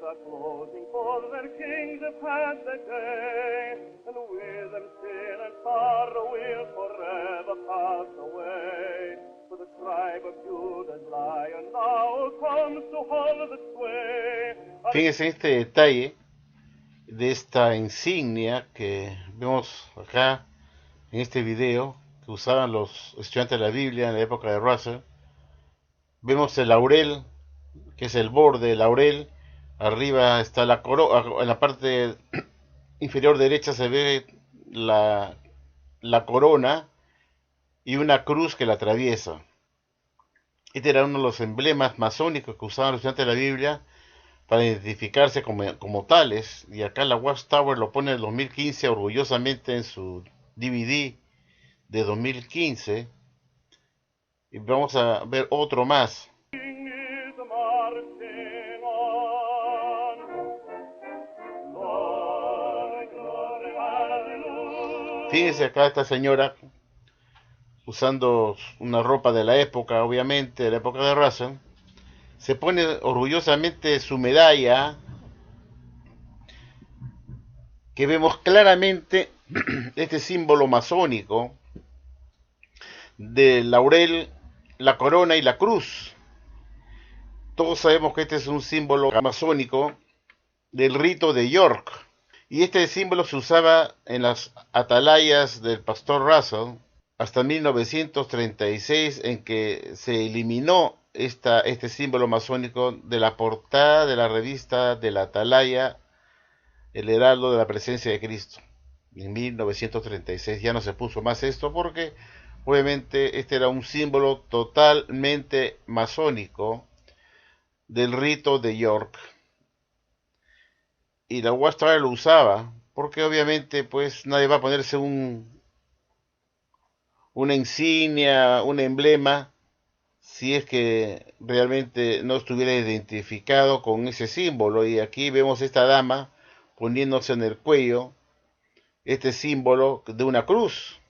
are closing for their king to pass the day, and with them sin and sorrow will forever pass away. For the tribe of Judah's Lion now comes to hold the sway. Fíjense este detalle de esta insignia que vemos acá en este video que usaban los estudiantes de la Biblia en la época de Russell. Vemos el laurel, que es el borde del laurel. Arriba está la corona, en la parte inferior derecha se ve la corona y una cruz que la atraviesa. Este era uno de los emblemas masónicos que usaban los estudiantes de la Biblia para identificarse como tales. Y acá la Watchtower lo pone en el 2015 orgullosamente en su DVD de 2015. Y vamos a ver otro más. Fíjense acá esta señora usando una ropa de la época, obviamente, de la época de Russell. Se pone orgullosamente su medalla, que vemos claramente este símbolo masónico del laurel, la corona y la cruz. Todos sabemos que este es un símbolo masónico del rito de York. Y este símbolo se usaba en las atalayas del pastor Russell hasta 1936, en que se eliminó este símbolo masónico de la portada de la revista de la atalaya, el heraldo de la presencia de Cristo. En 1936 ya no se puso más esto porque obviamente este era un símbolo totalmente masónico del rito de York. Y la Watchtower lo usaba porque obviamente pues nadie va a ponerse una insignia, un emblema, si es que realmente no estuviera identificado con ese símbolo. Y aquí vemos esta dama poniéndose en el cuello este símbolo de una cruz.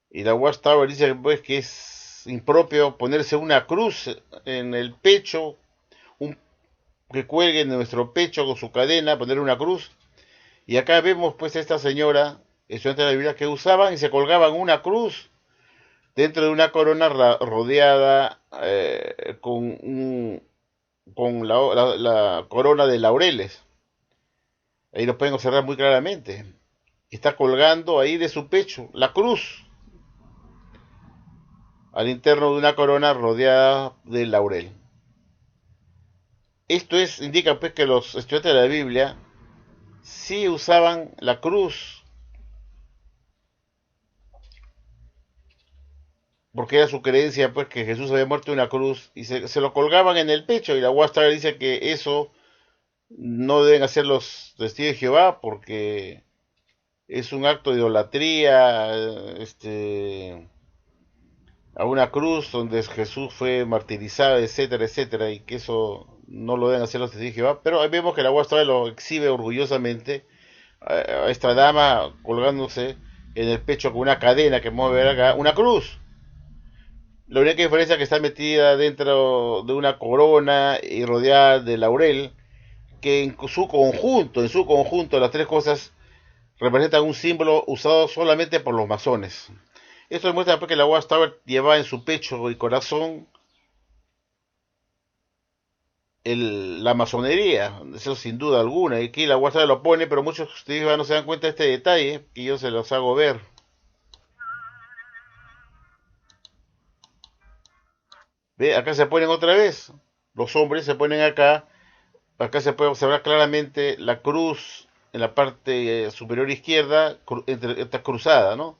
Y la Watchtower dice pues que es impropio ponerse una cruz en el pecho, que cuelgue en nuestro pecho con su cadena, poner una cruz. Y acá vemos pues a esta señora, estudiante de la Biblia, que usaban y se colgaban una cruz dentro de una corona rodeada con la corona de laureles. Ahí lo pueden observar muy claramente. Está colgando ahí de su pecho la cruz al interno de una corona rodeada de laurel. Esto indica pues que los estudiantes de la Biblia sí usaban la cruz, porque era su creencia pues que Jesús había muerto en una cruz, y se lo colgaban en el pecho. Y la Watchtower dice que eso no deben hacer los testigos de Jehová porque es un acto de idolatría, a una cruz donde Jesús fue martirizado, etcétera, etcétera, y que eso no lo deben hacer los testigos de Jehová. Pero ahí vemos que la Watchtower lo exhibe orgullosamente a esta dama colgándose en el pecho con una cadena que mueve acá, una cruz. La única diferencia es que está metida dentro de una corona y rodeada de laurel, que en su conjunto, las tres cosas representan un símbolo usado solamente por los masones. Esto demuestra pues, que la Watchtower llevaba en su pecho y corazón la masonería, eso sin duda alguna. Y aquí la Watchtower lo pone, pero muchos ustedes no se dan cuenta de este detalle, que yo se los hago ver. Ve, acá se ponen otra vez. Los hombres se ponen acá. Acá se puede observar claramente la cruz en la parte superior izquierda, está cruzada, ¿no?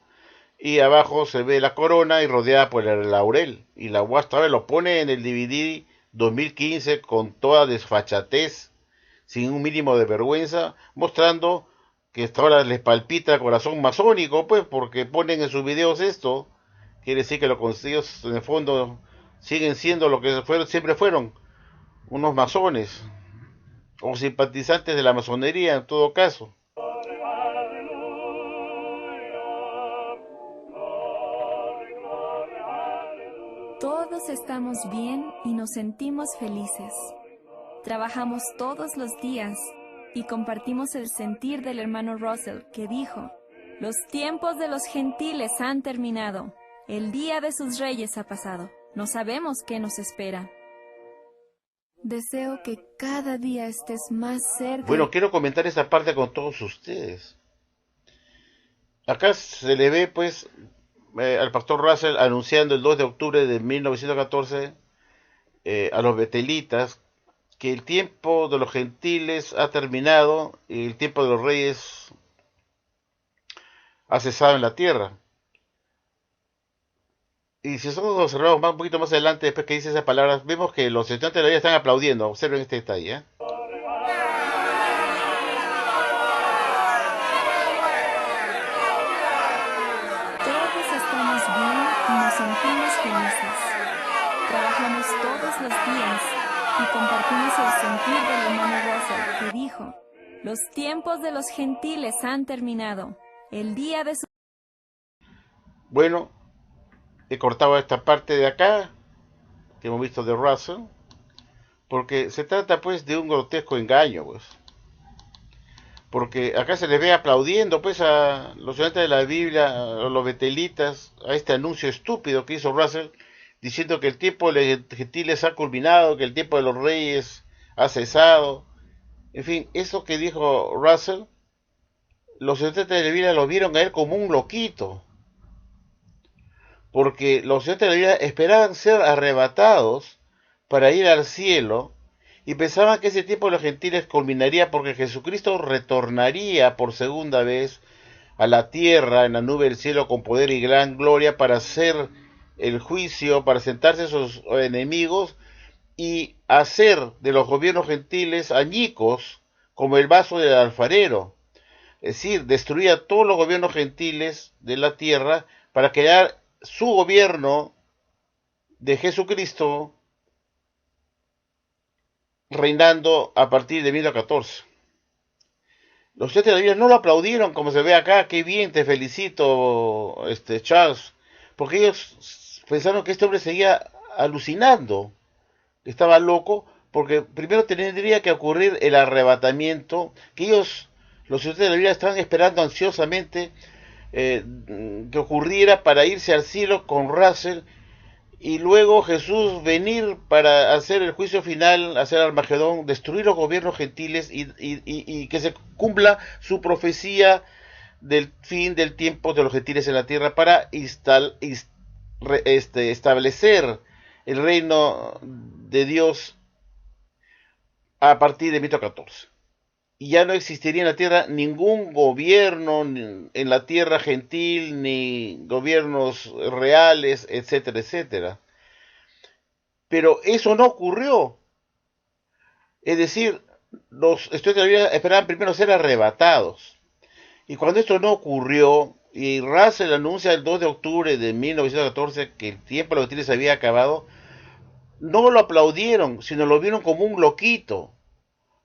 Y abajo se ve la corona y rodeada por el laurel. Y la Watchtower lo pone en el DVD 2015 con toda desfachatez, sin un mínimo de vergüenza, mostrando que hasta ahora les palpita el corazón masónico, pues, porque ponen en sus videos esto. Quiere decir que los consejos, en el fondo, siguen siendo lo que siempre fueron, unos masones, o simpatizantes de la masonería en todo caso. Todos estamos bien y nos sentimos felices. Trabajamos todos los días y compartimos el sentir del hermano Russell, que dijo: los tiempos de los gentiles han terminado. El día de sus reyes ha pasado. No sabemos qué nos espera. Deseo que cada día estés más cerca. Bueno, quiero comentar esta parte con todos ustedes. Acá se le ve, pues, al pastor Russell anunciando el 2 de octubre de 1914 a los betelitas que el tiempo de los gentiles ha terminado y el tiempo de los reyes ha cesado en la tierra. Y si nosotros observamos un poquito más adelante, después que dice esas palabras, vemos que los estudiantes de la Biblia están aplaudiendo. Observen este detalle, ¿eh? Todos estamos bien y nos sentimos felices. Trabajamos todos los días y compartimos el sentir del hermano Russell, que dijo: los tiempos de los gentiles han terminado. El día de su... Bueno, he cortado esta parte de acá, que hemos visto de Russell, porque se trata pues de un grotesco engaño, pues. Porque acá se les ve aplaudiendo pues a los estudiantes de la Biblia, a los betelitas, a este anuncio estúpido que hizo Russell, diciendo que el tiempo de los gentiles ha culminado, que el tiempo de los reyes ha cesado. En fin, eso que dijo Russell, los estudiantes de la Biblia lo vieron a él como un loquito, porque los estudiantes de la Biblia esperaban ser arrebatados para ir al cielo y pensaban que ese tiempo de los gentiles culminaría porque Jesucristo retornaría por segunda vez a la tierra en la nube del cielo con poder y gran gloria para hacer el juicio, para sentarse a sus enemigos y hacer de los gobiernos gentiles añicos como el vaso del alfarero. Es decir, destruir a todos los gobiernos gentiles de la tierra para crear su gobierno de Jesucristo reinando a partir de 1914. Los estudiantes de la Biblia no lo aplaudieron como se ve acá. Qué bien, te felicito, Charles, porque ellos pensaron que este hombre seguía alucinando, que estaba loco, porque primero tendría que ocurrir el arrebatamiento, que ellos, los estudiantes de la Biblia, estaban esperando ansiosamente que ocurriera para irse al cielo con Russell y luego Jesús venir para hacer el juicio final, hacer Armagedón, destruir los gobiernos gentiles y que se cumpla su profecía del fin del tiempo de los gentiles en la tierra para establecer el reino de Dios a partir de 1914. Y ya no existiría en la tierra ningún gobierno en la tierra gentil, ni gobiernos reales, etcétera, etcétera. Pero eso no ocurrió. Es decir, los estudiantes de la Biblia esperaban primero ser arrebatados. Y cuando esto no ocurrió, y Russell anuncia el 2 de octubre de 1914 que el tiempo de los gentiles había acabado, no lo aplaudieron, sino lo vieron como un loquito.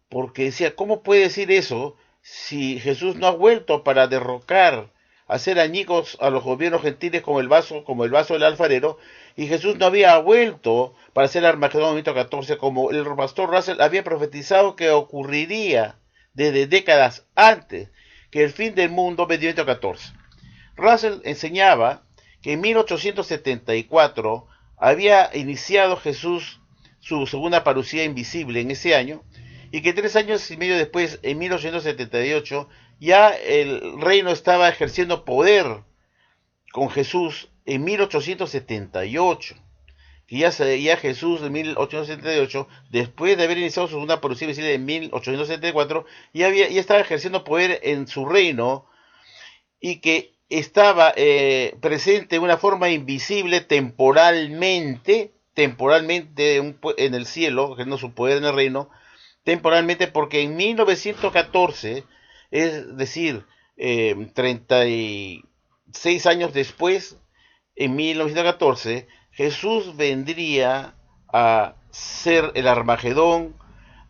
Porque decía, ¿cómo puede decir eso si Jesús no ha vuelto para derrocar, hacer añicos a los gobiernos gentiles como el vaso del alfarero? Y Jesús no había vuelto para hacer Armagedón en 1914, como el pastor Russell había profetizado que ocurriría desde décadas antes, que el fin del mundo venía en 1914. Russell enseñaba que en 1874 había iniciado Jesús su segunda parucía invisible en ese año, y que 3 años y medio después, en 1878, ya el reino estaba ejerciendo poder con Jesús en 1878. Que ya Jesús en 1878, después de haber iniciado su segunda parucía invisible en 1874, ya estaba ejerciendo poder en su reino, y que estaba presente de una forma invisible temporalmente en el cielo, ejerciendo su poder en el reino, temporalmente, porque en 1914, es decir, 36 años después, en 1914, Jesús vendría a ser el Armagedón,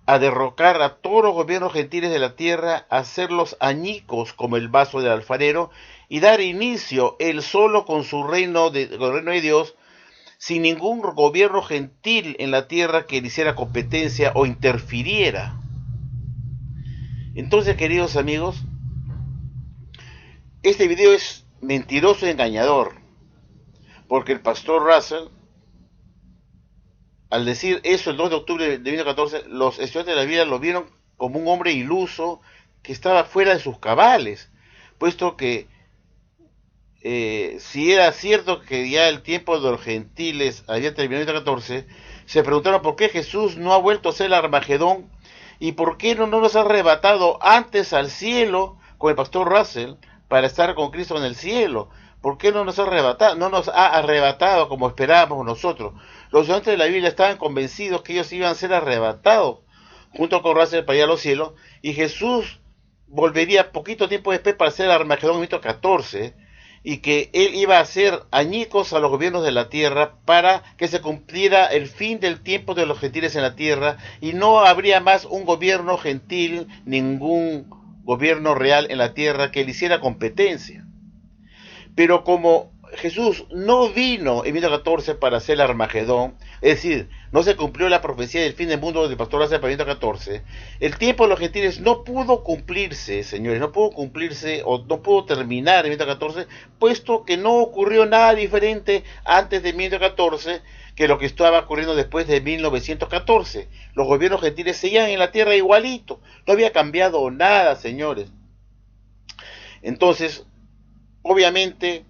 a derrocar a todos los gobiernos gentiles de la tierra, a hacerlos añicos como el vaso del alfarero, y dar inicio él solo con el reino de Dios, sin ningún gobierno gentil en la tierra que le hiciera competencia o interfiriera. Entonces, queridos amigos, este video es mentiroso y engañador, porque el pastor Russell, al decir eso el 2 de octubre de 1914, los estudiantes de la Biblia lo vieron como un hombre iluso que estaba fuera de sus cabales, puesto que si era cierto que ya el tiempo de los gentiles había terminado en 1914, se preguntaron por qué Jesús no ha vuelto a ser el Armagedón y por qué no nos ha arrebatado antes al cielo con el pastor Russell para estar con Cristo en el cielo. ¿Por qué no nos ha arrebatado como esperábamos nosotros? Los estudiantes de la Biblia estaban convencidos que ellos iban a ser arrebatados junto con Russell para ir a los cielos, y Jesús volvería poquito tiempo después para ser el Armagedón en 1914, y que él iba a hacer añicos a los gobiernos de la tierra para que se cumpliera el fin del tiempo de los gentiles en la tierra, y no habría más un gobierno gentil, ningún gobierno real en la tierra que le hiciera competencia. Pero como Jesús no vino en 1914 para hacer el Armagedón, es decir, no se cumplió la profecía del fin del mundo del pastor Russell para 1914, el tiempo de los gentiles no pudo cumplirse, señores, no pudo cumplirse o no pudo terminar en 1914, puesto que no ocurrió nada diferente antes de 1914 que lo que estaba ocurriendo después de 1914. Los gobiernos gentiles seguían en la tierra igualito, no había cambiado nada, señores. Entonces, obviamente,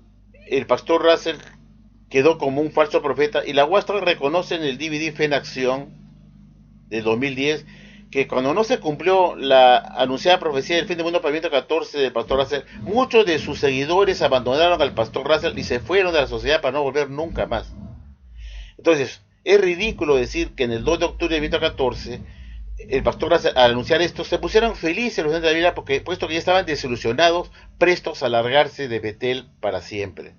el pastor Russell quedó como un falso profeta, y la Western reconoce en el DVD Fe en Acción del 2010 que cuando no se cumplió la anunciada profecía del fin del mundo para 1914 del pastor Russell, muchos de sus seguidores abandonaron al pastor Russell y se fueron de la sociedad para no volver nunca más. Entonces, es ridículo decir que en el 2 de octubre de 1914 el pastor Russell, al anunciar esto, se pusieron felices los de la Biblia, porque puesto que ya estaban desilusionados, prestos a largarse de Betel para siempre.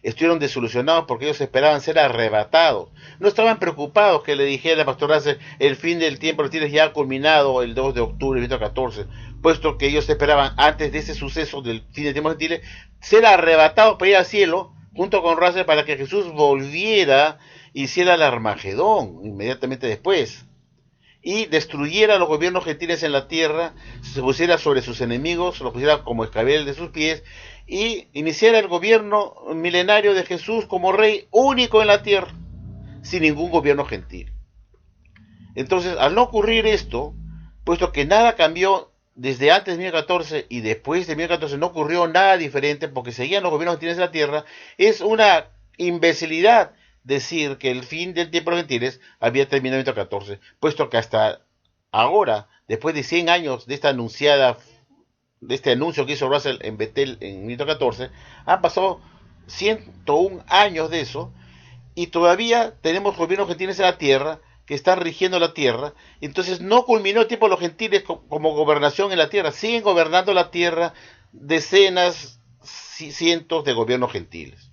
Estuvieron desilusionados porque ellos esperaban ser arrebatados. No estaban preocupados que le dijera al pastor Russell el fin del tiempo de los gentiles ya ha culminado el 2 de octubre de 1914, puesto que ellos esperaban, antes de ese suceso del fin del tiempo de los gentiles, ser arrebatados para ir al cielo junto con Russell para que Jesús volviera y hiciera el Armagedón inmediatamente después, y destruyera los gobiernos gentiles en la tierra, se pusiera sobre sus enemigos, los pusiera como escabel de sus pies, y iniciara el gobierno milenario de Jesús como rey único en la tierra, sin ningún gobierno gentil. Entonces, al no ocurrir esto, puesto que nada cambió desde antes de 1914 y después de 1914 no ocurrió nada diferente, porque seguían los gobiernos gentiles en la tierra, es una imbecilidad decir que el fin del tiempo de los gentiles había terminado en 1914, puesto que hasta ahora, después de 100 años de esta de este anuncio que hizo Russell en Betel en 1914, han pasado 101 años de eso, y todavía tenemos gobiernos gentiles en la tierra que están rigiendo la tierra. Entonces no culminó el tiempo de los gentiles como gobernación en la tierra, siguen gobernando la tierra decenas, cientos de gobiernos gentiles.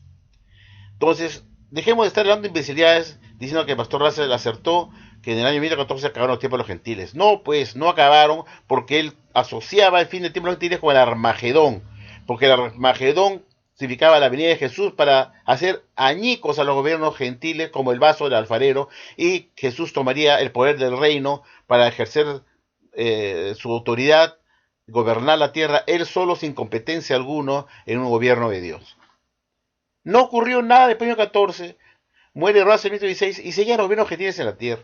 Entonces, dejemos de estar hablando de imbecilidades diciendo que el pastor Russell acertó que en el año 1914 acabaron los tiempos de los gentiles. No, pues, no acabaron, porque él asociaba el fin del tiempo de los gentiles con el Armagedón, porque el Armagedón significaba la venida de Jesús para hacer añicos a los gobiernos gentiles como el vaso del alfarero, y Jesús tomaría el poder del reino para ejercer su autoridad, gobernar la tierra él solo sin competencia alguno en un gobierno de Dios. No ocurrió nada después de 1914, muere Russell en 1916 y seguían los gobiernos gentiles en la tierra.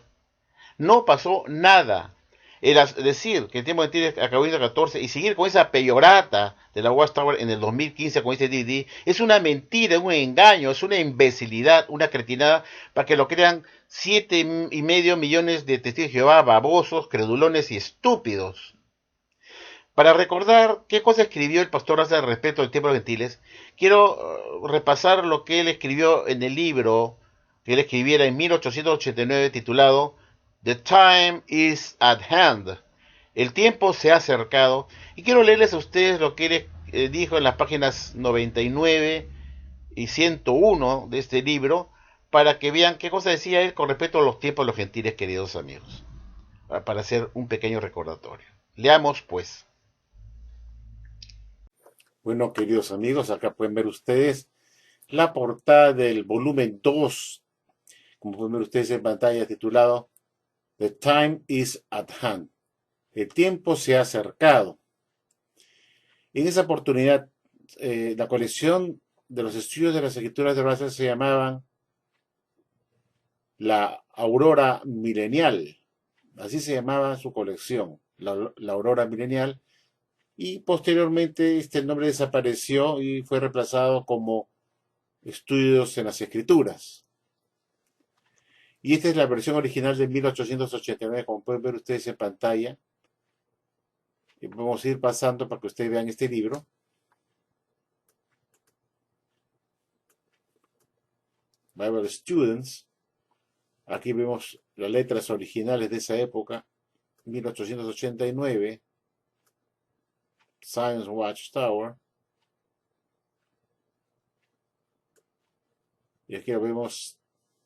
No pasó nada. El decir que el tiempo de gentiles acabó en 1914 y seguir con esa peyorata de la Watchtower en el 2015 con este DVD es una mentira, un engaño, es una imbecilidad, una cretinada, para que lo crean 7,5 millones de testigos de Jehová, babosos, credulones y estúpidos. Para recordar qué cosa escribió el pastor Russell al respecto del tiempo de los gentiles, quiero repasar lo que él escribió en el libro que él escribiera en 1889 titulado The Time is at Hand. El tiempo se ha acercado. Y quiero leerles a ustedes lo que él dijo en las páginas 99 y 101 de este libro, para que vean qué cosa decía él con respecto a los tiempos de los gentiles, queridos amigos, para hacer un pequeño recordatorio. Leamos pues. Bueno, queridos amigos, acá pueden ver ustedes la portada del volumen 2, como pueden ver ustedes en pantalla, titulado The Time is at Hand. El tiempo se ha acercado. En esa oportunidad, la colección de los estudios de las escrituras de Russell se llamaban la Aurora Milenial. Así se llamaba su colección, la Aurora Milenial. Y posteriormente este nombre desapareció y fue reemplazado como Estudios en las Escrituras. Y esta es la versión original de 1889, como pueden ver ustedes en pantalla. Y vamos a ir pasando para que ustedes vean este libro. Bible Students. Aquí vemos las letras originales de esa época, 1889. Science Watchtower. Y aquí lo vemos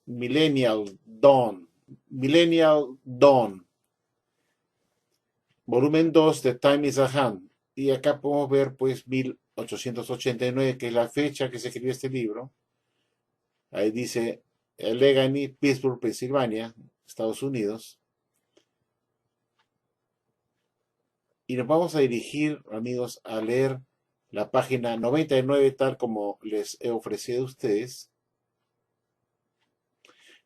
Millennial Dawn. Volumen 2 de Time is at Hand. Y acá podemos ver pues 1889, que es la fecha que se escribió este libro. Ahí dice Allegheny, Pittsburgh, Pensilvania, Estados Unidos. Y nos vamos a dirigir, amigos, a leer la página 99, tal como les he ofrecido a ustedes.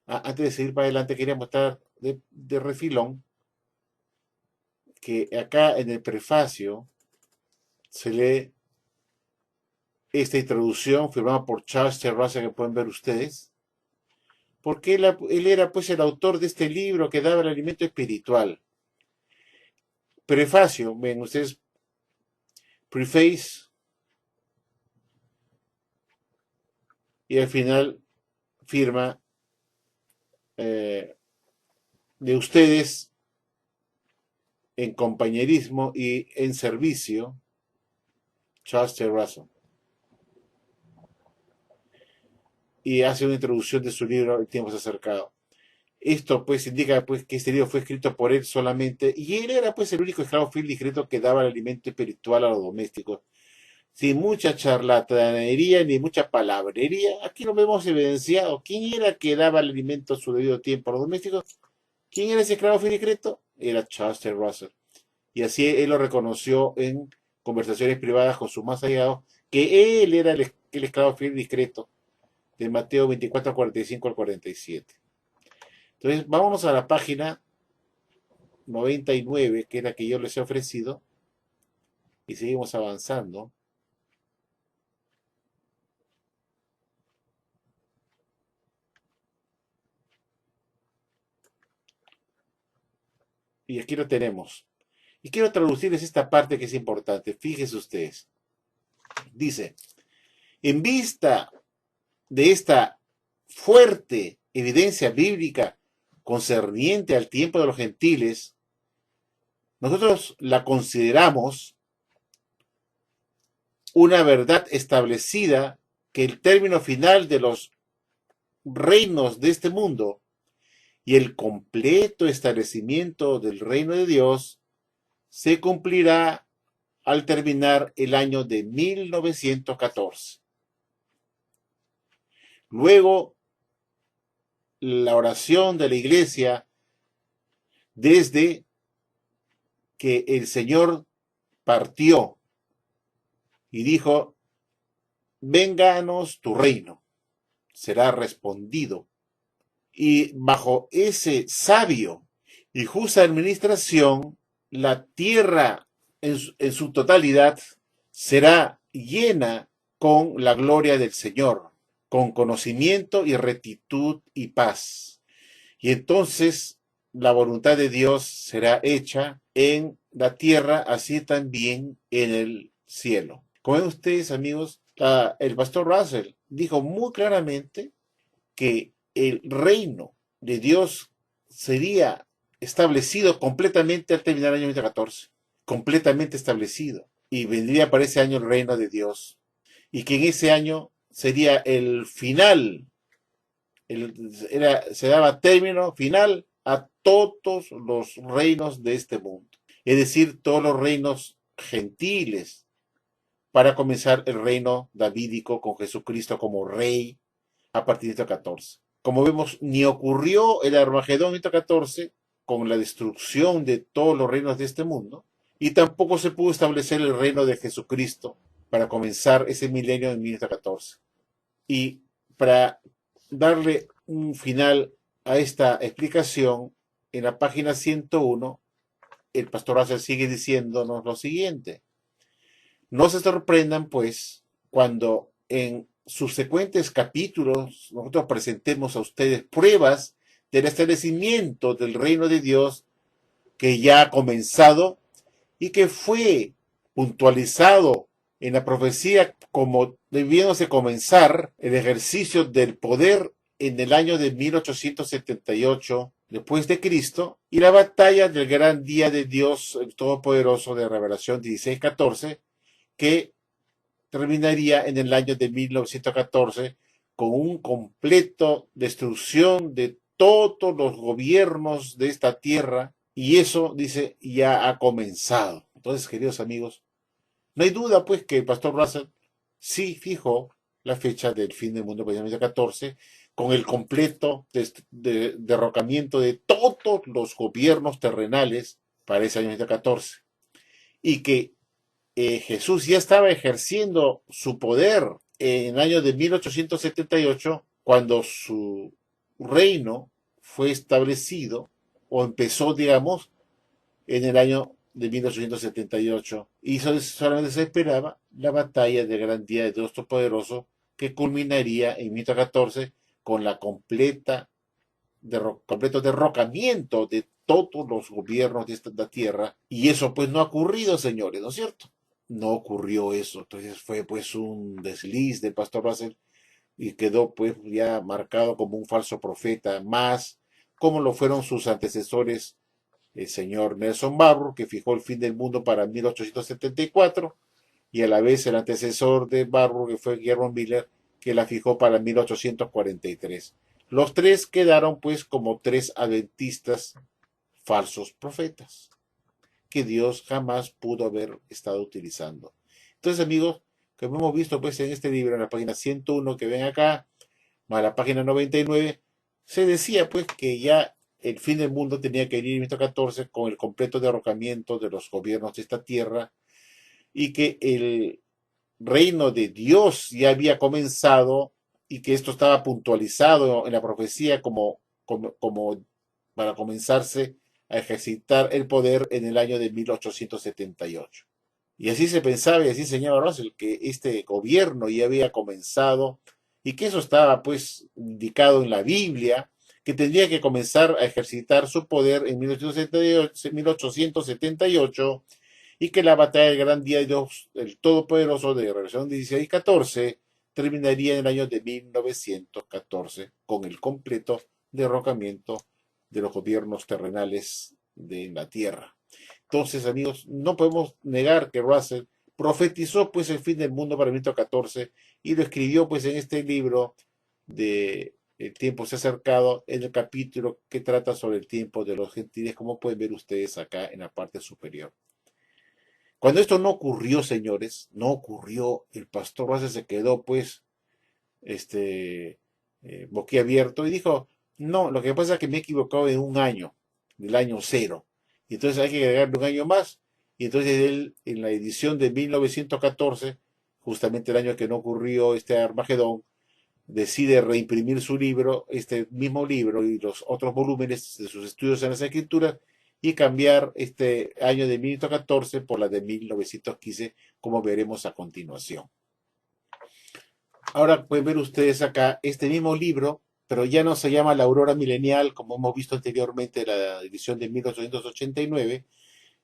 Antes de seguir para adelante, quería mostrar de refilón que acá en el prefacio se lee esta introducción firmada por Charles T. Russell, que pueden ver ustedes, porque él era pues el autor de este libro que daba el alimento espiritual. Prefacio, ven ustedes, preface, y al final firma de ustedes en compañerismo y en servicio, Charles T. Russell. Y hace una introducción de su libro El tiempo se ha acercado. Esto pues indica pues que este libro fue escrito por él solamente, y él era pues el único esclavo fiel discreto que daba el alimento espiritual a los domésticos, sin mucha charlatanería ni mucha palabrería. Aquí lo vemos evidenciado. ¿Quién era que daba el alimento a su debido tiempo a los domésticos? ¿Quién era ese esclavo fiel discreto? Era Charles T. Russell. Y así él lo reconoció en conversaciones privadas con sus más allegados, que él era el esclavo fiel discreto, de Mateo 24, 45 al 47. Entonces, vámonos a la página 99, que es la que yo les he ofrecido, y seguimos avanzando. Y aquí lo tenemos. Y quiero traducirles esta parte que es importante. Fíjense ustedes. Dice, en vista de esta fuerte evidencia bíblica concerniente al tiempo de los gentiles, nosotros la consideramos una verdad establecida, que el término final de los reinos de este mundo y el completo establecimiento del reino de Dios se cumplirá al terminar el año de 1914. Luego, la oración de la iglesia, desde que el Señor partió y dijo, vénganos tu reino, será respondido. Y bajo ese sabio y justa administración, la tierra en su totalidad será llena con la gloria del Señor, con conocimiento y rectitud y paz. Y entonces la voluntad de Dios será hecha en la tierra, así también en el cielo. Como ven ustedes, amigos, el pastor Russell dijo muy claramente que el reino de Dios sería establecido completamente al terminar el año 2014, completamente establecido, y vendría para ese año el reino de Dios, y que en ese año sería el final, se daba término final a todos los reinos de este mundo, es decir, todos los reinos gentiles, para comenzar el reino davídico con Jesucristo como rey a partir de 14. Como vemos, ni ocurrió el Armagedón 14 con la destrucción de todos los reinos de este mundo, y tampoco se pudo establecer el reino de Jesucristo para comenzar ese milenio en 14. Y para darle un final a esta explicación, en la página 101, el pastor Russell sigue diciéndonos lo siguiente: no se sorprendan, pues, cuando en subsecuentes capítulos nosotros presentemos a ustedes pruebas del establecimiento del reino de Dios que ya ha comenzado y que fue puntualizado en la profecía como debiéndose comenzar el ejercicio del poder en el año de 1878 después de Cristo, y la batalla del gran día de Dios el Todopoderoso de Revelación 16:14, que terminaría en el año de 1914 con un completo destrucción de todos los gobiernos de esta tierra, y eso, dice, ya ha comenzado. Entonces, queridos amigos, no hay duda pues que el pastor Russell sí fijó la fecha del fin del mundo para el 2014 con el completo derrocamiento de todos los gobiernos terrenales para ese año 2014, y que Jesús ya estaba ejerciendo su poder en el año de 1878 cuando su reino fue establecido o empezó, digamos, en el año de 1878, y solamente se esperaba la batalla del gran día de Dios Todopoderoso que culminaría en 1914 con la completo derrocamiento de todos los gobiernos de esta tierra, y eso pues no ha ocurrido, señores, ¿no es cierto? No ocurrió eso. Entonces fue pues un desliz del pastor Russell y quedó pues ya marcado como un falso profeta más, como lo fueron sus antecesores, el señor Nelson Barrow, que fijó el fin del mundo para 1874, y a la vez el antecesor de Barrow, que fue Guillermo Miller, que la fijó para 1843. Los tres quedaron pues como tres adventistas falsos profetas que Dios jamás pudo haber estado utilizando. Entonces, amigos, como hemos visto pues en este libro, en la página 101 que ven acá, más la página 99, se decía pues que ya el fin del mundo tenía que ir en 1914 con el completo derrocamiento de los gobiernos de esta tierra, y que el reino de Dios ya había comenzado, y que esto estaba puntualizado en la profecía como para comenzarse a ejercitar el poder en el año de 1878. Y así se pensaba y así señalaba Russell que este gobierno ya había comenzado, y que eso estaba pues indicado en la Biblia, que tendría que comenzar a ejercitar su poder en 1878, y que la batalla del gran día de Dios, el Todopoderoso de Revelación 16:14, terminaría en el año de 1914 con el completo derrocamiento de los gobiernos terrenales de la tierra. Entonces, amigos, no podemos negar que Russell profetizó pues el fin del mundo para 1914, y lo escribió pues en este libro de El tiempo se ha acercado, en el capítulo que trata sobre el tiempo de los gentiles, como pueden ver ustedes acá en la parte superior. Cuando esto no ocurrió, señores, no ocurrió, el pastor Russell se quedó pues boquiabierto y dijo: no, lo que pasa es que me he equivocado en un año, del año cero, y entonces hay que agregarle un año más. Y entonces él, en la edición de 1914, justamente el año que no ocurrió este Armagedón, decide reimprimir su libro, este mismo libro y los otros volúmenes de sus estudios en las escrituras, y cambiar este año de 1914 por la de 1915, como veremos a continuación. Ahora pueden ver ustedes acá este mismo libro, pero ya no se llama La Aurora Milenial, como hemos visto anteriormente en la edición de 1889,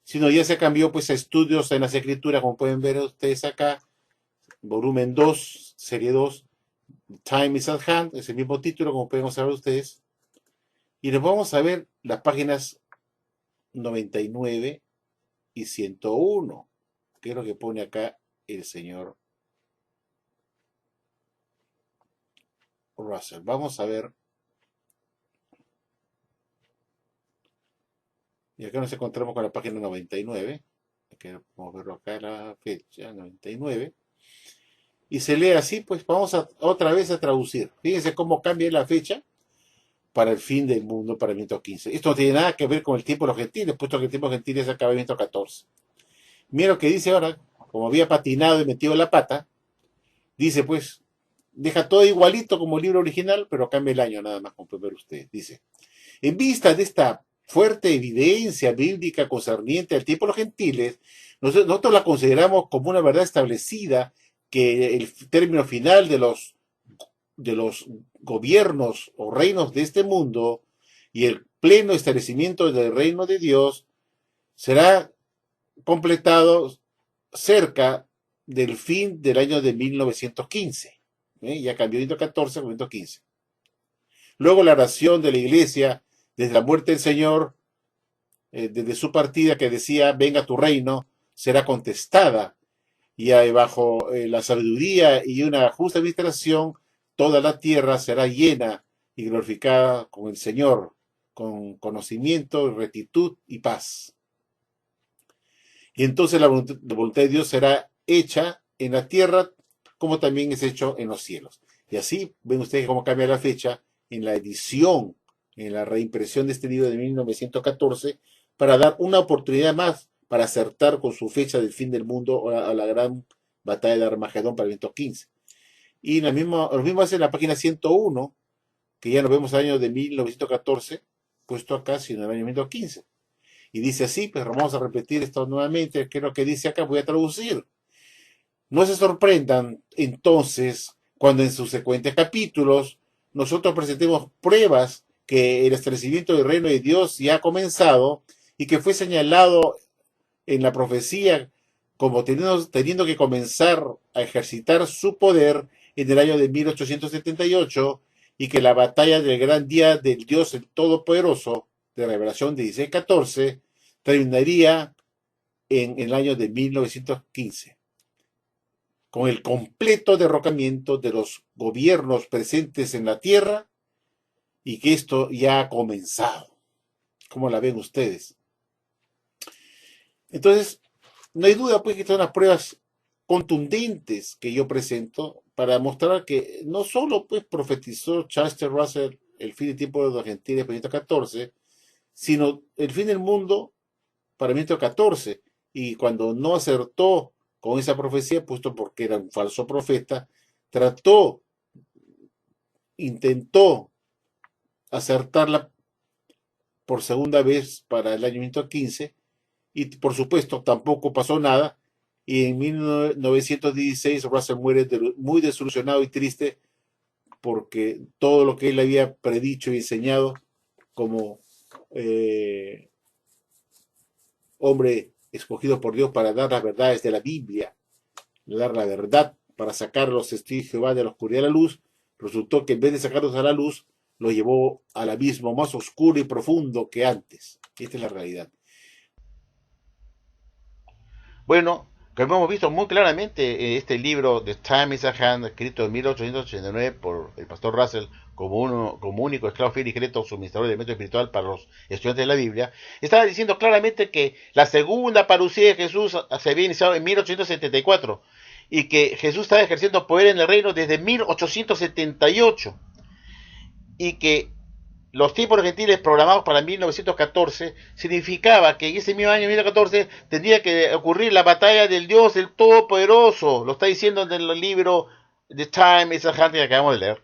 sino ya se cambió pues a Estudios en las Escrituras, como pueden ver ustedes acá, volumen 2, serie 2, Time is at Hand, es el mismo título, como pueden observar ustedes. Y nos vamos a ver las páginas 99 y 101, que es lo que pone acá el señor Russell. Vamos a ver. Y acá nos encontramos con la página 99. Que podemos verlo acá, la fecha 99. Y se lee así, pues vamos otra vez a traducir. Fíjense cómo cambia la fecha para el fin del mundo, para el 1915. Esto no tiene nada que ver con el tiempo de los gentiles, puesto que el tiempo de los gentiles acaba en 1914. Mira lo que dice ahora, como había patinado y metido la pata, dice pues, deja todo igualito como el libro original, pero cambia el año nada más, como pueden ver ustedes. Dice, en vista de esta fuerte evidencia bíblica concerniente al tiempo de los gentiles, nosotros la consideramos como una verdad establecida que el término final de los gobiernos o reinos de este mundo y el pleno establecimiento del reino de Dios será completado cerca del fin del año de 1915. Ya cambió de 1914 a 1915. Luego la oración de la iglesia desde la muerte del Señor, desde su partida que decía, venga tu reino, será contestada. Y bajo la sabiduría y una justa administración, toda la tierra será llena y glorificada con el Señor, con conocimiento, rectitud y paz. Y entonces la voluntad de Dios será hecha en la tierra como también es hecho en los cielos. Y así ven ustedes cómo cambia la fecha en la edición, en la reimpresión de este libro de 1914, para dar una oportunidad más para acertar con su fecha del fin del mundo a la gran batalla de Armagedón para el 1915. Y lo mismo hace en la página 101, que ya nos vemos al año de 1914, puesto acá, sino el año 1915. Y dice así, pues vamos a repetir esto nuevamente, que es lo que dice acá, voy a traducir. No se sorprendan entonces cuando en sus secuentes capítulos nosotros presentemos pruebas que el establecimiento del reino de Dios ya ha comenzado y que fue señalado en la profecía como teniendo que comenzar a ejercitar su poder en el año de 1878 y que la batalla del gran día del Dios el Todopoderoso de Revelación 16:14 terminaría en el año de 1915 con el completo derrocamiento de los gobiernos presentes en la tierra y que esto ya ha comenzado. ¿Cómo la ven ustedes? Entonces, no hay duda pues que son las pruebas contundentes que yo presento para mostrar que no solo pues profetizó Charles Russell el fin del tiempo de los gentiles para 1914, sino el fin del mundo para 1914. Y cuando no acertó con esa profecía, puesto porque era un falso profeta, intentó acertarla por segunda vez para el año 1915, y por supuesto tampoco pasó nada, y en 1916 Russell muere muy desilusionado y triste porque todo lo que él había predicho y enseñado como hombre escogido por Dios para dar las verdades de la Biblia, dar la verdad para sacar a los testigos de Jehová de la oscuridad a la luz, resultó que en vez de sacarlos a la luz, lo llevó al abismo más oscuro y profundo que antes. Esta es la realidad. Bueno, como hemos visto muy claramente en este libro The Time is at Hand, escrito en 1889 por el pastor Russell como único esclavo fiel y secreto suministrador de elemento espiritual para los estudiantes de la Biblia, estaba diciendo claramente que la segunda parucía de Jesús se había iniciado en 1874 y que Jesús estaba ejerciendo poder en el reino desde 1878 y que los tiempos gentiles programados para 1914 significaba que en ese mismo año 1914 tendría que ocurrir la batalla del Dios el Todopoderoso, lo está diciendo en el libro The Time is at Hand que acabamos de leer,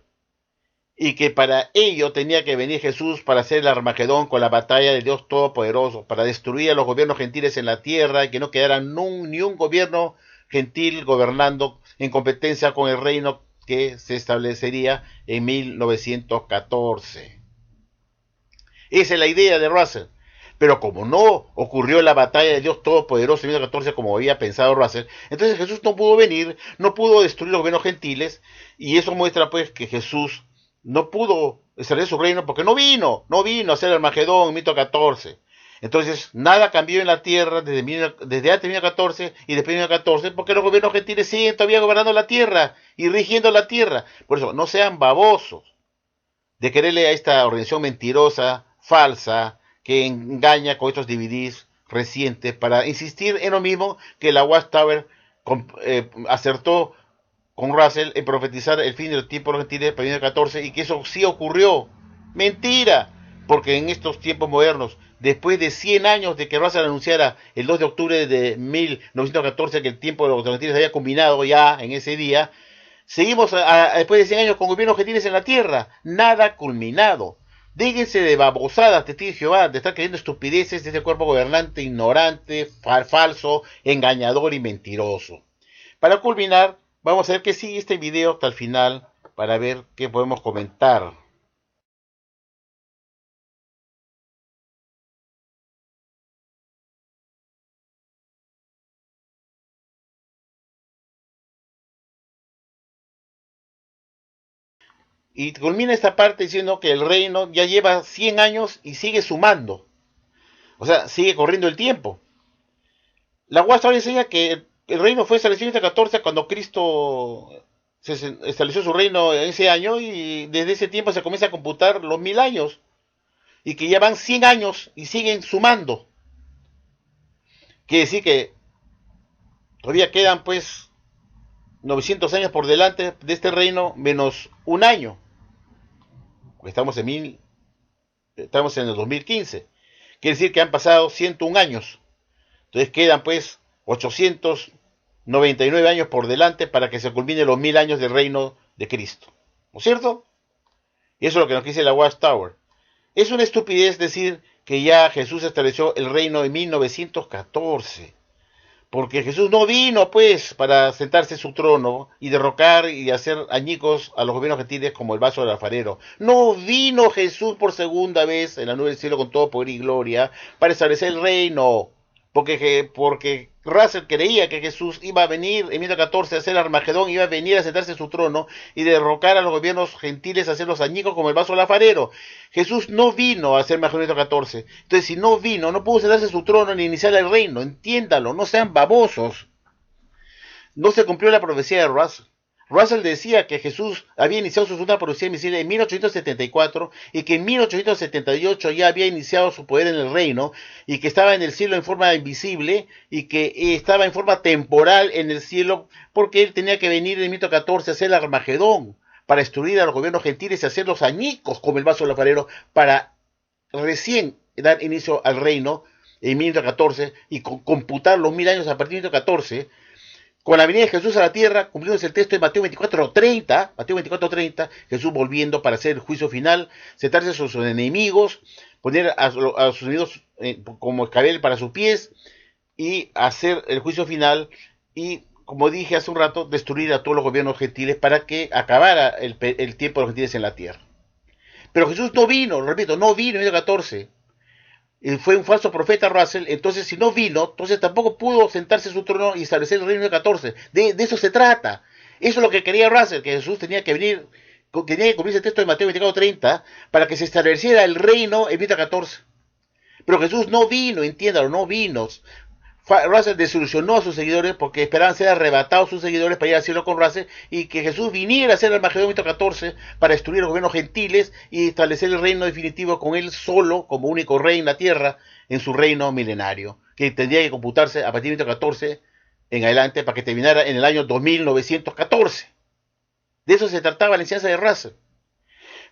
y que para ello tenía que venir Jesús para hacer el Armagedón con la batalla del Dios Todopoderoso, para destruir a los gobiernos gentiles en la tierra y que no quedara ni un gobierno gentil gobernando en competencia con el reino que se establecería en 1914. Esa es la idea de Russell. Pero como no ocurrió la batalla de Dios Todopoderoso en 1914 como había pensado Russell, entonces Jesús no pudo venir, no pudo destruir los gobiernos gentiles, y eso muestra pues que Jesús no pudo establecer su reino porque no vino a hacer el Armagedón en 1914. Entonces nada cambió en la tierra desde antes de 1914 y después de 1914 porque los gobiernos gentiles siguen todavía gobernando la tierra y rigiendo la tierra. Por eso no sean babosos de quererle a esta organización mentirosa, falsa, que engaña con estos DVDs recientes para insistir en lo mismo que la Watchtower acertó con Russell en profetizar el fin del tiempo de los gentiles para el 1914 y que eso sí ocurrió. Mentira, porque en estos tiempos modernos, después de 100 años de que Russell anunciara el 2 de octubre de 1914 que el tiempo de los gentiles había combinado ya en ese día, seguimos después de 100 años con gobiernos gentiles en la tierra, nada culminado. Déjense de babosadas, testigos de Jehová, de estar creyendo estupideces de este cuerpo gobernante ignorante, falso, engañador y mentiroso. Para culminar, vamos a ver que sigue este video hasta el final para ver qué podemos comentar. Y culmina esta parte diciendo que el reino ya lleva 100 años y sigue sumando. O sea, sigue corriendo el tiempo. La UAS ahora enseña que el reino fue establecido en 1914 cuando Cristo se estableció su reino en ese año y desde ese tiempo se comienza a computar los 1000 años. Y que ya van 100 años y siguen sumando. Quiere decir que todavía quedan pues 900 años por delante de este reino menos un año. Estamos en el 2015. Quiere decir que han pasado 101 años. Entonces quedan pues 899 años por delante para que se culmine los 1000 años del reino de Cristo. ¿No es cierto? Y eso es lo que nos dice la Watchtower. Es una estupidez decir que ya Jesús estableció el reino en 1914. Porque Jesús no vino, pues, para sentarse en su trono y derrocar y hacer añicos a los gobiernos gentiles como el vaso del alfarero. No vino Jesús por segunda vez en la nube del cielo con todo poder y gloria para establecer el reino. Porque Russell creía que Jesús iba a venir en 1914 a hacer Armagedón, iba a venir a sentarse en su trono y derrocar a los gobiernos gentiles, a hacerlos añicos como el vaso del alfarero. Jesús no vino a hacer Armagedón en 1914. Entonces, si no vino, no pudo sentarse en su trono ni iniciar el reino. Entiéndalo, no sean babosos. No se cumplió la profecía de Russell. Russell decía que Jesús había iniciado su segunda profecía invisible en 1874 y que en 1878 ya había iniciado su poder en el reino y que estaba en el cielo en forma invisible y que estaba en forma temporal en el cielo porque él tenía que venir en 1914 a hacer el Armagedón para destruir a los gobiernos gentiles y hacerlos añicos como el vaso del alfarero para recién dar inicio al reino en 1914 y computar los 1000 años a partir de 1914. Con la venida de Jesús a la tierra, cumpliéndose el texto de Mateo 24:30, Jesús volviendo para hacer el juicio final, sentarse a sus enemigos, poner a sus enemigos como escabel para sus pies y hacer el juicio final y, como dije hace un rato, destruir a todos los gobiernos gentiles para que acabara el tiempo de los gentiles en la tierra. Pero Jesús no vino, repito, no vino en 1914. Fue un falso profeta Russell, entonces si no vino, entonces tampoco pudo sentarse en su trono y establecer el reino de 14. De eso se trata. Eso es lo que quería Russell, que Jesús tenía que venir, tenía que cumplirse el texto de Mateo 24:30 para que se estableciera el reino en 14. Pero Jesús no vino, entiéndalo, no vino. Russell desilusionó a sus seguidores porque esperaban ser arrebatados sus seguidores para ir al cielo con Russell y que Jesús viniera a hacer el Armagedón 14 para destruir los gobiernos gentiles y establecer el reino definitivo con él solo como único rey en la tierra en su reino milenario, que tendría que computarse a partir de 14 en adelante para que terminara en el año 2914. De eso se trataba la enseñanza de Russell.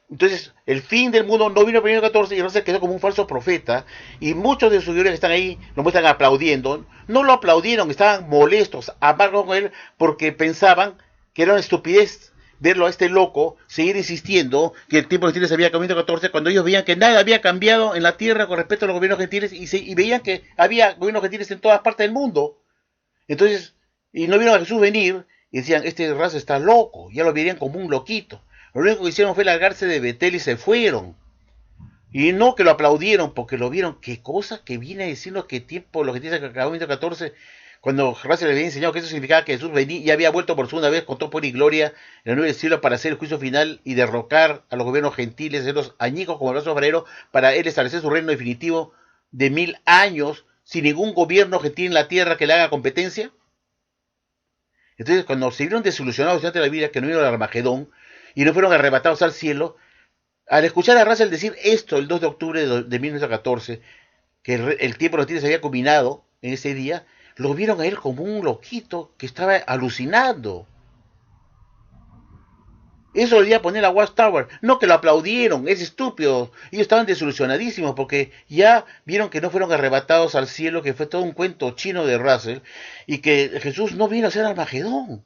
Entonces, el fin del mundo no vino en 1914 y Russell quedó como un falso profeta. Y muchos de sus seguidores que están ahí lo muestran aplaudiendo. No lo aplaudieron, estaban molestos, amargos con él, porque pensaban que era una estupidez verlo a este loco seguir insistiendo que el tiempo de gentiles había cambiado en 1914 cuando ellos veían que nada había cambiado en la tierra con respecto a los gobiernos gentiles y veían que había gobiernos gentiles en todas partes del mundo. Entonces, y no vieron a Jesús venir y decían, este Russell está loco, ya lo verían como un loquito. Lo único que hicieron fue largarse de Betel y se fueron. Y no que lo aplaudieron porque lo vieron. ¿Qué cosa? Que viene diciendo que tiempo, lo que dice que acabó en 1914, cuando Russell le había enseñado que eso significaba que Jesús venía y había vuelto por segunda vez con todo poder y gloria en la nube del cielo para hacer el juicio final y derrocar a los gobiernos gentiles, hacerlos añicos como el vaso alfarero, para él establecer su reino definitivo de 1000 años sin ningún gobierno gentil en la tierra que le haga competencia. Entonces, cuando se vieron desilusionados ante la vida, que no vino el Armagedón, y no fueron arrebatados al cielo, al escuchar a Russell decir esto el 2 de octubre de 1914, que el tiempo de los gentiles se había combinado en ese día, lo vieron a él como un loquito que estaba alucinando. Eso lo debía poner la Watchtower. No que lo aplaudieron, es estúpido. Ellos estaban desilusionadísimos porque ya vieron que no fueron arrebatados al cielo, que fue todo un cuento chino de Russell, y que Jesús no vino a ser Armagedón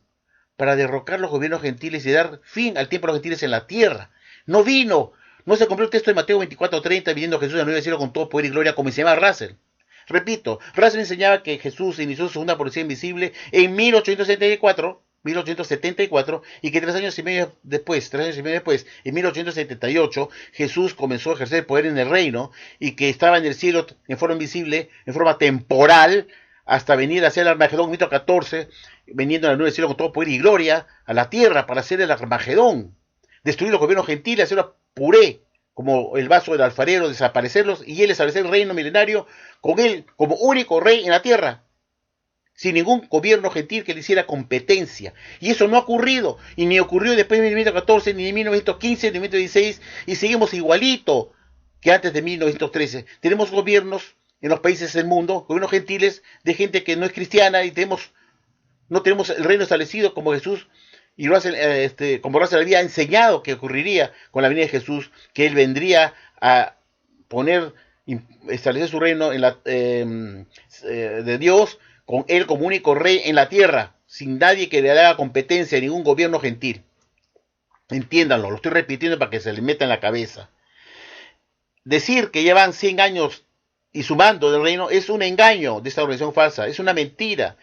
para derrocar los gobiernos gentiles y dar fin al tiempo de los gentiles en la tierra. No vino. No se cumplió el texto de Mateo 24:30, viniendo Jesús al nuevo cielo con todo poder y gloria, como se llama Russell. Repito, Russell enseñaba que Jesús inició su segunda aparición invisible en 1874, y que 3 años y medio después, en 1878, Jesús comenzó a ejercer el poder en el reino, y que estaba en el cielo en forma invisible, en forma temporal, hasta venir a hacer el Armagedón, mito 14, veniendo al nuevo cielo con todo poder y gloria a la tierra para hacer el Armagedón, destruir los gobiernos gentiles, hacerlos puré, como el vaso del alfarero, desaparecerlos, y él establecer el reino milenario con él como único rey en la tierra, sin ningún gobierno gentil que le hiciera competencia. Y eso no ha ocurrido, y ni ocurrió después de 1914, ni de 1915, ni de 1916, y seguimos igualito que antes de 1913. Tenemos gobiernos en los países del mundo, gobiernos gentiles de gente que no es cristiana, y no tenemos el reino establecido como Jesús y como Russell había enseñado que ocurriría con la venida de Jesús, que él vendría a establecer su reino de Dios, con él como único rey en la tierra, sin nadie que le haga competencia a ningún gobierno gentil. Entiéndanlo, lo estoy repitiendo para que se les meta en la cabeza. Decir que llevan 100 años y sumando del reino es un engaño de esta organización falsa, es una mentira.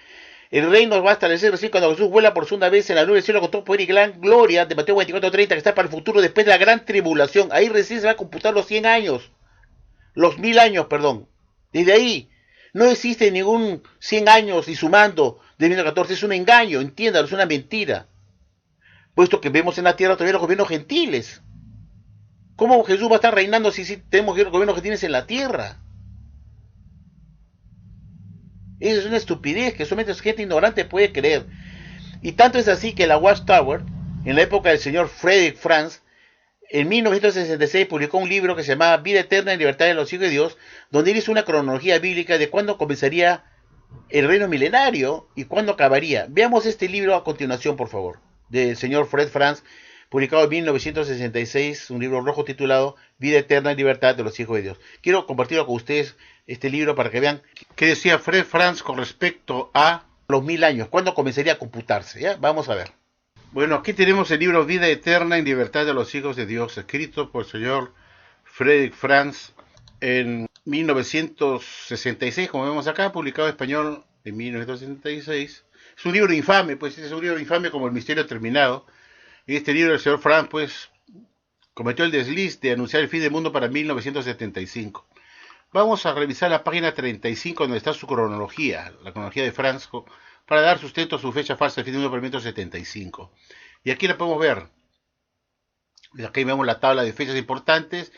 El reino va a establecer recién cuando Jesús vuela por segunda vez en la nube del cielo con todo poder y gran gloria, de Mateo 24:30, que está para el futuro después de la gran tribulación. Ahí recién se va a computar los 100 años, los 1000 años, perdón. Desde ahí no existe ningún 100 años y sumando de 1914, es un engaño, entiéndalo, es una mentira. Puesto que vemos en la tierra todavía los gobiernos gentiles. ¿Cómo Jesús va a estar reinando si tenemos gobiernos gentiles en la tierra? Eso es una estupidez que solamente gente ignorante puede creer. Y tanto es así que la Watchtower, en la época del señor Frederick Franz, en 1966 publicó un libro que se llamaba Vida Eterna y Libertad de los Hijos de Dios, donde él hizo una cronología bíblica de cuándo comenzaría el reino milenario y cuándo acabaría. Veamos este libro a continuación, por favor, del señor Fred Franz, publicado en 1966, un libro rojo titulado Vida Eterna y Libertad de los Hijos de Dios. Quiero compartirlo con ustedes, este libro, para que vean qué decía Fred Franz con respecto a los 1000 años, cuándo comenzaría a computarse. ¿Ya? Vamos a ver. Bueno, aquí tenemos el libro Vida Eterna y Libertad de los Hijos de Dios, escrito por el señor Frederick Franz en 1966, como vemos acá, publicado en español en 1966. Es un libro infame, pues es un libro infame como El Misterio Terminado. En este libro el señor Franz, pues, cometió el desliz de anunciar el fin del mundo para 1975. Vamos a revisar la página 35, donde está su cronología, la cronología de Franz, para dar sustento a su fecha falsa de fin del mundo para 1975. Y aquí la podemos ver. Aquí vemos la tabla de fechas importantes,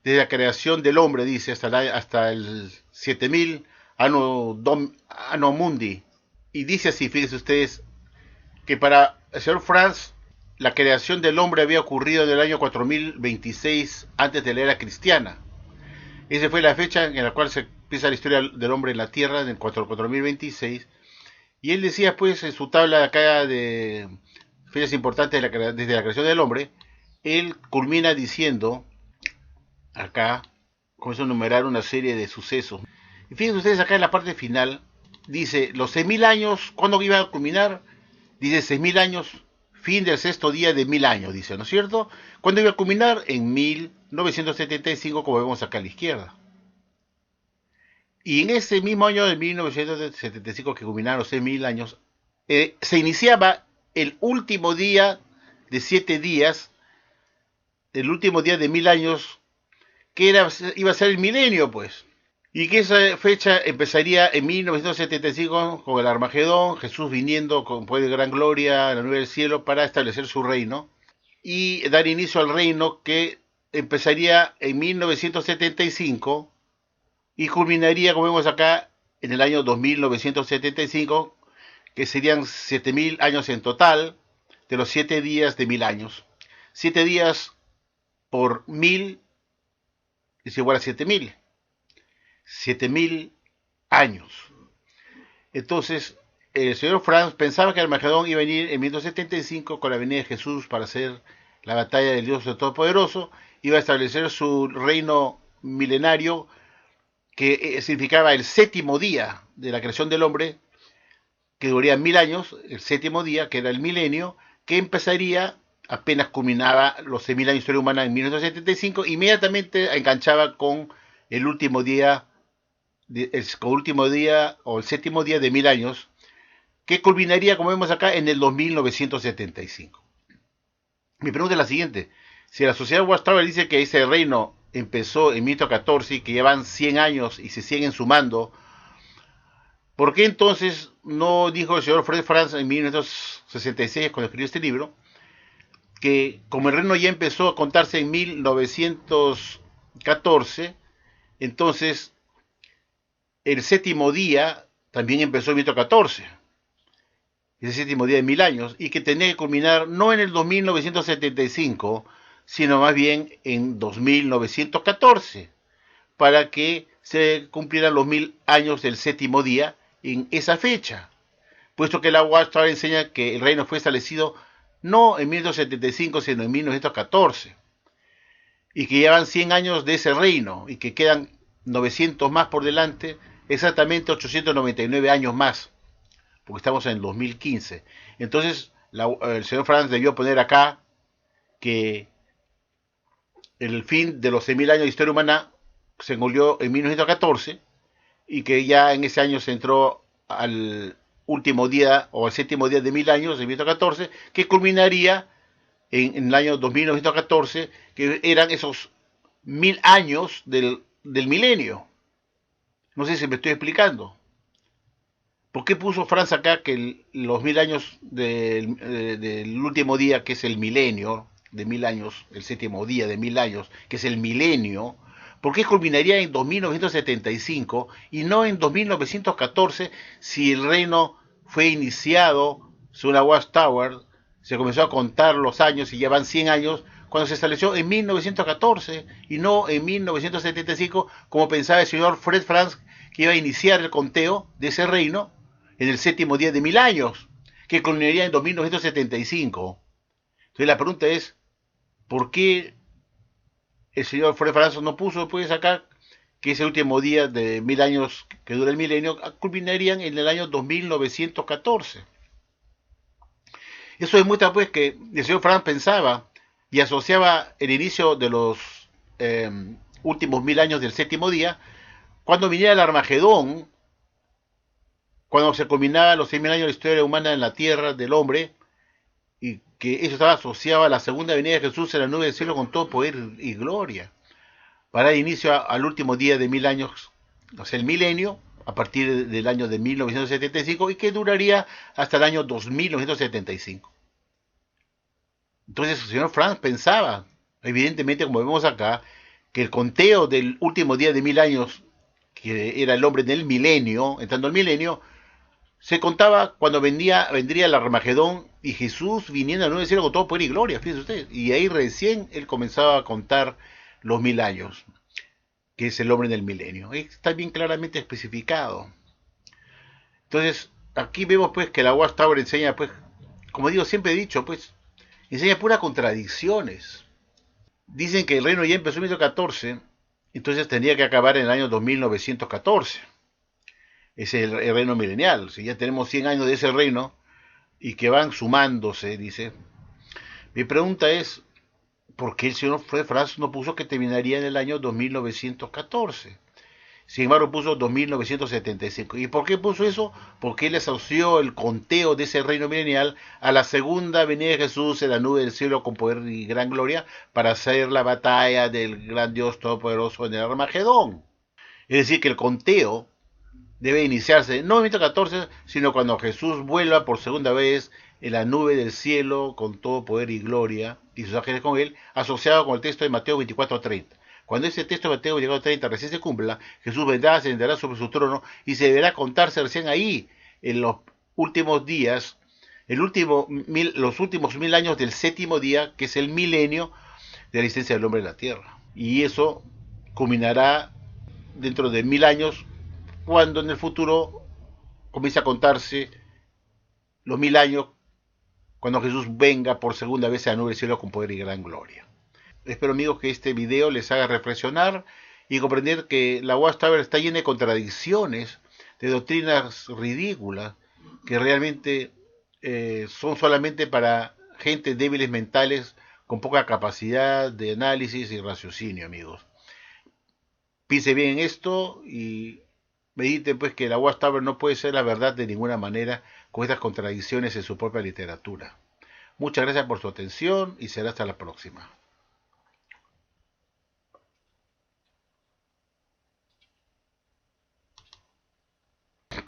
desde la creación del hombre, dice, hasta el 7000 Anno Mundi. Y dice así, fíjense ustedes, que para el señor Franz, la creación del hombre había ocurrido en el año 4026 antes de la era cristiana. Esa fue la fecha en la cual se empieza la historia del hombre en la tierra, en el 4026. Y él decía, pues, en su tabla de acá de fechas importantes desde la creación del hombre, él culmina diciendo, acá, comienza a enumerar una serie de sucesos. Y fíjense ustedes acá en la parte final, dice, los 6000 años, ¿cuándo iba a culminar? Dice 6000 años, fin del sexto día de 1000 años, dice, ¿no es cierto? ¿Cuándo iba a culminar? En 1975, como vemos acá a la izquierda. Y en ese mismo año de 1975, que culminaron los 6000 años, se iniciaba el último día de 7 días, el último día de 1000 años, que iba a ser el milenio, pues. Y que esa fecha empezaría en 1975 con el Armagedón, Jesús viniendo con poder de gran gloria a la nube del cielo para establecer su reino y dar inicio al reino que empezaría en 1975 y culminaría, como vemos acá, en el año 2975, que serían 7000 años en total, de los 7 días de 1000 años. 7 días por 1000 es igual a 7000. 7000 años. Entonces, el señor Franz pensaba que el Armagedón iba a venir en 1975 con la venida de Jesús para hacer la batalla del Dios Todopoderoso, iba a establecer su reino milenario que significaba el séptimo día de la creación del hombre, que duraría 1000 años, el séptimo día, que era el milenio, que empezaría apenas culminaba los 6000 años de historia humana en 1975, inmediatamente enganchaba con el último día, o el séptimo día de 1000 años, que culminaría, como vemos acá, en el 2975. Mi pregunta es la siguiente: si la sociedad Watchtower dice que ese reino empezó en 1914 y que llevan 100 años y se siguen sumando, ¿por qué entonces no dijo el señor Fred Franz en 1966, cuando escribió este libro, que como el reino ya empezó a contarse en 1914, entonces el séptimo día también empezó en 1914, ese séptimo día de 1000 años, y que tenía que culminar no en el 2975, sino más bien en 2914, para que se cumplieran los 1000 años del séptimo día en esa fecha, puesto que la Watchtower enseña que el reino fue establecido no en 1975, sino en 1914, y que llevan 100 años de ese reino, y que quedan 900 más por delante, exactamente 899 años más, porque estamos en el 2015. Entonces, el señor Franz debió poner acá que el fin de los 6000 años de historia humana se concluyó en 1914, y que ya en ese año se entró al último día o al séptimo día de 1000 años, en 1914, que culminaría en el año 2914, que eran esos 1000 años del milenio. No sé si me estoy explicando. ¿Por qué puso Franz acá que los 1000 años del último día, que es el milenio de 1000 años, el séptimo día de 1000 años, que es el milenio? ¿Por qué culminaría en 2975 y no en 2914, si el reino fue iniciado, según la Watchtower, se comenzó a contar los años y ya van 100 años, cuando se estableció en 1914 y no en 1975, como pensaba el señor Fred Franz, que iba a iniciar el conteo de ese reino en el séptimo día de 1000 años, que culminaría en 2975? Entonces la pregunta es, ¿por qué el señor Fred Franz no puso pues acá que ese último día de 1000 años que dura el milenio culminarían en el año 2914? Eso demuestra pues que el señor Franz pensaba y asociaba el inicio de los últimos 1000 años del séptimo día, cuando viniera el Armagedón, cuando se culminaban los 6000 años de la historia humana en la tierra del hombre, y que eso estaba asociado a la segunda venida de Jesús en la nube del cielo con todo poder y gloria, para dar inicio al último día de 1000 años, o sea, el milenio, a partir del año de 1975, y que duraría hasta el año 2975. Entonces el señor Franz pensaba, evidentemente, como vemos acá, que el conteo del último día de 1000 años, que era el hombre del milenio, entrando al milenio, se contaba cuando vendría el Armagedón y Jesús viniendo a la nube del cielo con todo poder y gloria, fíjense ustedes. Y ahí recién él comenzaba a contar los 1000 años, que es el hombre del milenio. Está bien claramente especificado. Entonces, aquí vemos pues que la Watchtower enseña, pues, como digo, siempre he dicho, pues, enseña puras contradicciones. Dicen que el reino ya empezó en 1914, entonces tendría que acabar en el año 2914. Ese es el reino milenial. Si ya tenemos 100 años de ese reino y que van sumándose, dice. Mi pregunta es, ¿por qué el señor Fred Franz no puso que terminaría en el año 2914? Sin embargo, puso 2975. ¿Y por qué puso eso? Porque él asoció el conteo de ese reino milenial a la segunda venida de Jesús en la nube del cielo con poder y gran gloria, para hacer la batalla del gran Dios Todopoderoso en el Armagedón. Es decir, que el conteo debe iniciarse no en 1914, sino cuando Jesús vuelva por segunda vez en la nube del cielo con todo poder y gloria, y sus ángeles con él, asociado con el texto de Mateo 24:30. Cuando ese texto de Mateo 24:30 recién se cumpla, Jesús vendrá, se sentará sobre su trono y se deberá contarse recién ahí, en los últimos días, los últimos 1000 años del séptimo día, que es el milenio de la existencia del hombre en la tierra. Y eso culminará dentro de 1000 años, cuando en el futuro comienza a contarse los 1000 años cuando Jesús venga por segunda vez a la nube del cielo con poder y gran gloria. Espero, amigos, que este video les haga reflexionar y comprender que la Watchtower está llena de contradicciones, de doctrinas ridículas, que realmente son solamente para gente débiles mentales, con poca capacidad de análisis y raciocinio, amigos. Piense bien en esto y medite pues que la Watchtower no puede ser la verdad de ninguna manera con estas contradicciones en su propia literatura. Muchas gracias por su atención y será hasta la próxima.